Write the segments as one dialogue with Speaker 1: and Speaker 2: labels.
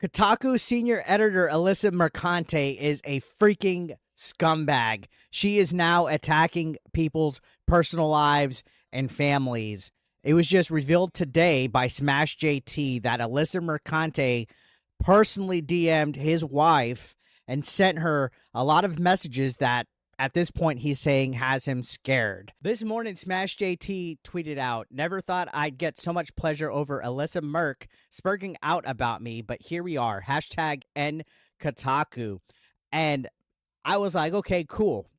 Speaker 1: Kotaku senior editor Alyssa Mercante is a freaking scumbag. She is now attacking people's personal lives and families. It was just revealed today by Smash JT that Alyssa Mercante personally DM'd his wife and sent her a lot of messages that at this point he's saying has him scared. This morning, Smash JT tweeted out, "Never thought I'd get so much pleasure over Alyssa Merc spurging out about me, but here we are. Hashtag N Kotaku." And I was like, okay, cool.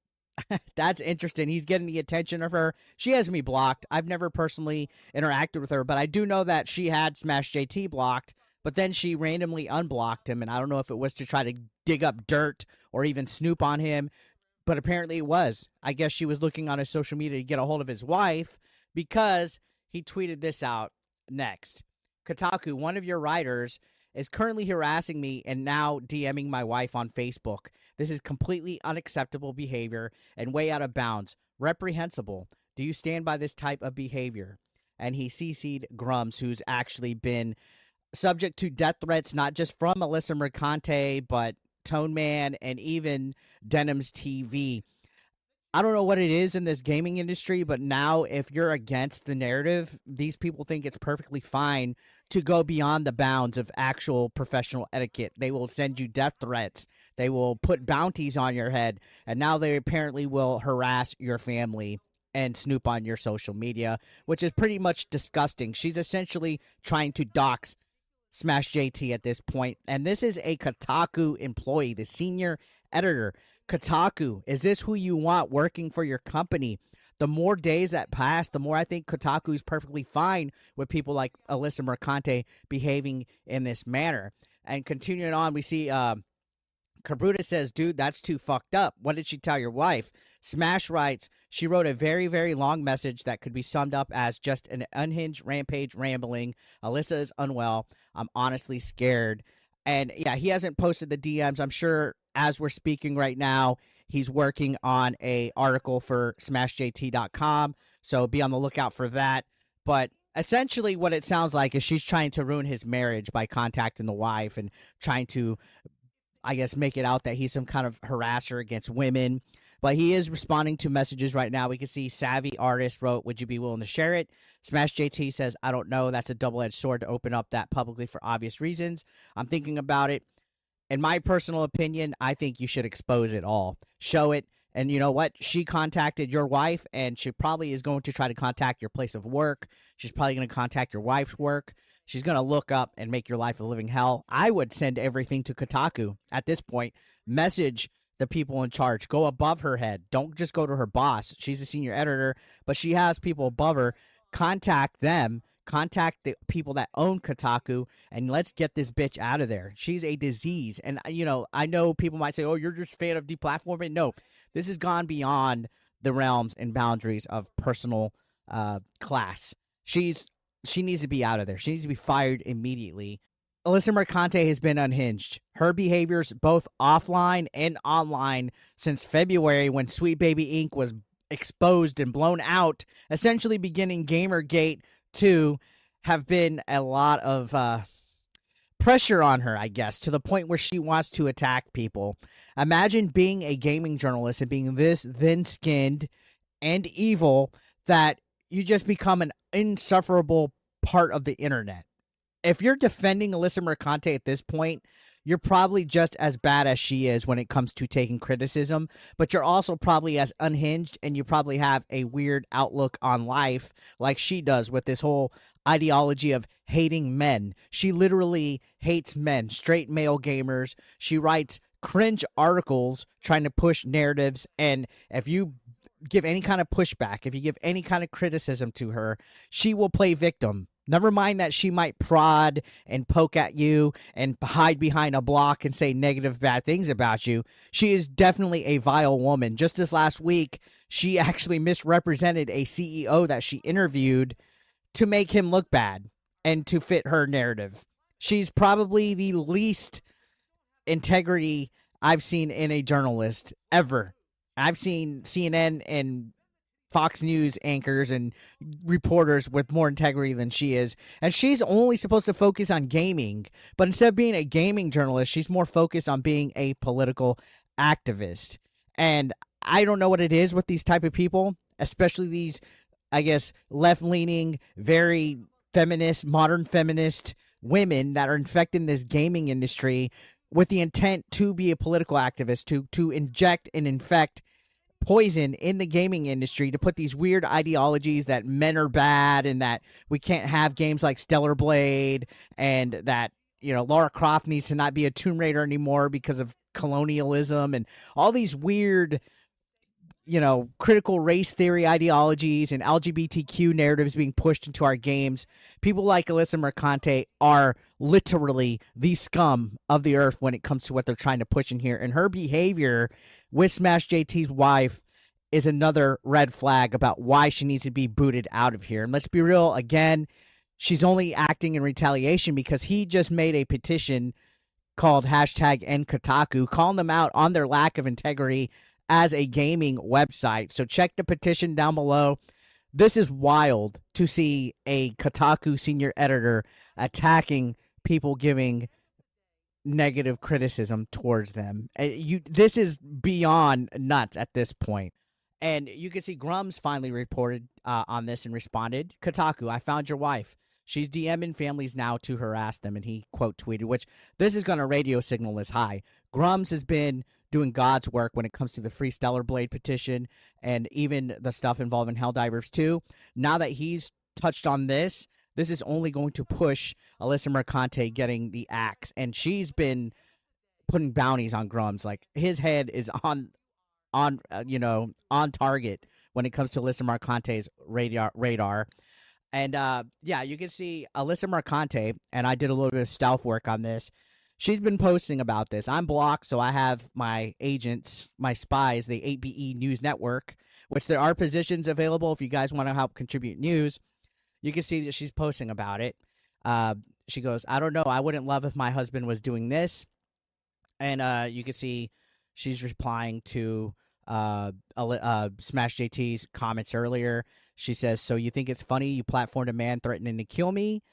Speaker 1: That's interesting. He's getting the attention of her. She has me blocked. I've never personally interacted with her, but I do know that she had Smash JT blocked, but then she randomly unblocked him, and I don't know if it was to try to dig up dirt or even snoop on him, but apparently it was. I guess she was looking on his social media to get a hold of his wife because he tweeted this out next. "Kotaku, one of your writers, is currently harassing me and now DMing my wife on Facebook. This is completely unacceptable behavior and way out of bounds. Reprehensible. Do you stand by this type of behavior?" And he CC'd Grums, who's actually been subject to death threats, not just from Alyssa Mercante, but Tone Man and even Denim's TV. I don't know what it is in this gaming industry, but now if you're against the narrative, these people think it's perfectly fine to go beyond the bounds of actual professional etiquette. They will send you death threats. They will put bounties on your head. And now they apparently will harass your family and snoop on your social media, which is pretty much disgusting. She's essentially trying to dox Smash JT at this point. And this is a Kotaku employee, the senior editor. Kotaku, is this who you want working for your company? The more days that pass, the more I think Kotaku is perfectly fine with people like Alyssa Mercante behaving in this manner. And continuing on, we see Kabruta says, "Dude, that's too fucked up. What did she tell your wife?" Smash writes, "She wrote a very, very long message that could be summed up as just an unhinged rampage rambling. Alyssa is unwell. I'm honestly scared." And yeah, he hasn't posted the DMs. I'm sure as we're speaking right now, he's working on a article for smashjt.com. So be on the lookout for that. But essentially what it sounds like is she's trying to ruin his marriage by contacting the wife and trying to, I guess, make it out that he's some kind of harasser against women. But he is responding to messages right now. We can see Savvy Artist wrote, "Would you be willing to share it?" Smash JT says, "I don't know. That's a double-edged sword to open up that publicly for obvious reasons. I'm thinking about it. In my personal opinion, I think you should expose it all. Show it. And you know what? She contacted your wife, and she probably is going to try to contact your place of work. She's probably going to contact your wife's work. She's going to look up and make your life a living hell. I would send everything to Kotaku at this point. Message the people in charge. Go above her head. Don't just go to her boss. She's a senior editor, but she has people above her. Contact them. Contact the people that own Kotaku, and let's get this bitch out of there. She's a disease. And, you know, I know people might say, oh, you're just a fan of deplatforming. No, this has gone beyond the realms and boundaries of personal class. She needs to be out of there. She needs to be fired immediately. Alyssa Mercante has been unhinged. Her behaviors, both offline and online, since February when Sweet Baby Inc. was exposed and blown out, essentially beginning Gamergate 2, have been a lot of pressure on her, I guess, to the point where she wants to attack people. Imagine being a gaming journalist and being this thin-skinned and evil that you just become an insufferable part of the internet. If you're defending Alyssa Mercante at this point, you're probably just as bad as she is when it comes to taking criticism, but you're also probably as unhinged, and you probably have a weird outlook on life like she does with this whole ideology of hating men. She literally hates men, straight male gamers. She writes cringe articles trying to push narratives, and if you give any kind of pushback, if you give any kind of criticism to her, she will play victim. Never mind that she might prod and poke at you and hide behind a block and say negative, bad things about you. She is definitely a vile woman. Just this last week, she actually misrepresented a CEO that she interviewed to make him look bad and to fit her narrative. She's probably the least integrity I've seen in a journalist ever. I've seen CNN and Fox News anchors and reporters with more integrity than she is. And she's only supposed to focus on gaming. But instead of being a gaming journalist, she's more focused on being a political activist. And I don't know what it is with these type of people, especially these, I guess, left-leaning, very feminist, modern feminist women that are infecting this gaming industry with the intent to be a political activist, to inject and infect poison in the gaming industry, to put these weird ideologies that men are bad and that we can't have games like Stellar Blade, and that, you know, Lara Croft needs to not be a Tomb Raider anymore because of colonialism, and all these weird, you know, critical race theory ideologies and LGBTQ narratives being pushed into our games. People like Alyssa Mercante are literally the scum of the earth when it comes to what they're trying to push in here. And her behavior with Smash JT's wife is another red flag about why she needs to be booted out of here. And let's be real, again, she's only acting in retaliation because he just made a petition called #NKotaku, calling them out on their lack of integrity as a gaming website. So check the petition down below. This is wild to see a Kotaku senior editor attacking people giving negative criticism towards them. This is beyond nuts at this point. And you can see Grums finally reported on this and responded. Kotaku, I found your wife. She's DMing families now to harass them. And he quote tweeted, which this is going to radio signal as high. Grums has been doing God's work when it comes to the Free Stellar Blade petition and even the stuff involving Helldivers 2. Now that he's touched on this, this is only going to push Alyssa Mercante getting the axe. And she's been putting bounties on Grums. Like, his head is on target when it comes to Alyssa Mercante's radar. And yeah, you can see Alyssa Mercante, and I did a little bit of stealth work on this. She's been posting about this. I'm blocked, so I have my agents, my spies, the 8BE News Network, which there are positions available if you guys want to help contribute news. You can see that she's posting about it. She goes, I don't know. I wouldn't love if my husband was doing this. And you can see she's replying to Smash JT's comments earlier. She says, so you think it's funny you platformed a man threatening to kill me?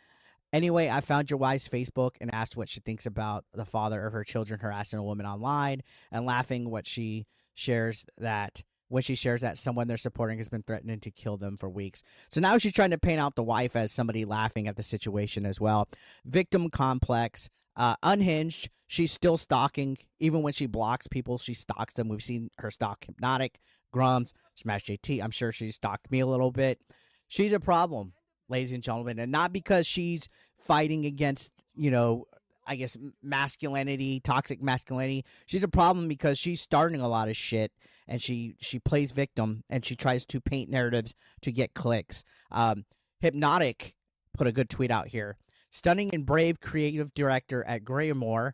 Speaker 1: Anyway, I found your wife's Facebook and asked what she thinks about the father of her children harassing a woman online, and laughing when she shares that someone they're supporting has been threatening to kill them for weeks. So now she's trying to paint out the wife as somebody laughing at the situation as well. Victim complex, unhinged. She's still stalking. Even when she blocks people, she stalks them. We've seen her stalk Hypnotic, Grums, Smash JT. I'm sure she stalked me a little bit. She's a problem, ladies and gentlemen, and not because she's fighting against, I guess, masculinity, toxic masculinity. She's a problem because she's starting a lot of shit, and she plays victim, and she tries to paint narratives to get clicks. Hypnotic put a good tweet out here. Stunning and brave creative director at GRIMOIRE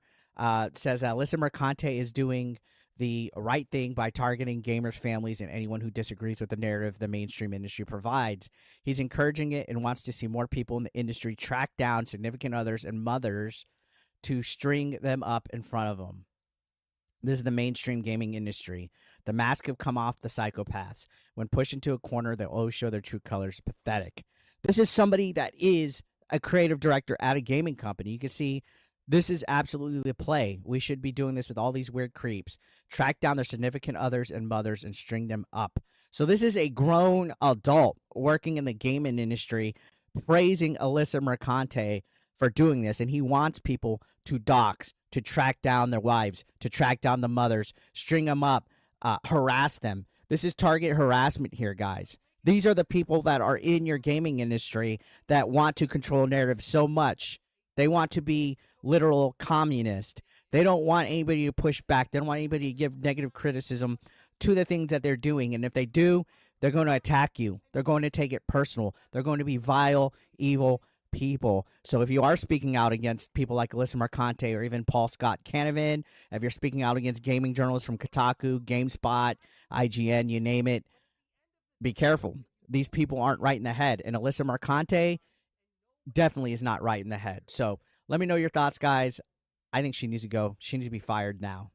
Speaker 1: says that Alyssa Mercante is doing the right thing by targeting gamers' families and anyone who disagrees with the narrative the mainstream industry provides. He's encouraging it and wants to see more people in the industry track down significant others and mothers to string them up in front of them. This is the mainstream gaming industry. The mask have come off the psychopaths. When pushed into a corner, they'll always show their true colors. Pathetic. This is somebody that is a creative director at a gaming company. You can see this is absolutely the play. We should be doing this with all these weird creeps. Track down their significant others and mothers and string them up. So this is a grown adult working in the gaming industry praising Alyssa Mercante for doing this. And he wants people to dox, to track down their wives, to track down the mothers, string them up, harass them. This is target harassment here, guys. These are the people that are in your gaming industry that want to control narrative so much. They want to be literal communist. They don't want anybody to push back. They don't want anybody to give negative criticism to the things that they're doing. And if they do, they're going to attack you. They're going to take it personal. They're going to be vile, evil people. So if you are speaking out against people like Alyssa Mercante or even Paul Scott Canavan, if you're speaking out against gaming journalists from Kotaku, GameSpot, IGN, you name it, be careful. These people aren't right in the head. And Alyssa Mercante definitely is not right in the head. So let me know your thoughts, guys. I think she needs to go. She needs to be fired now.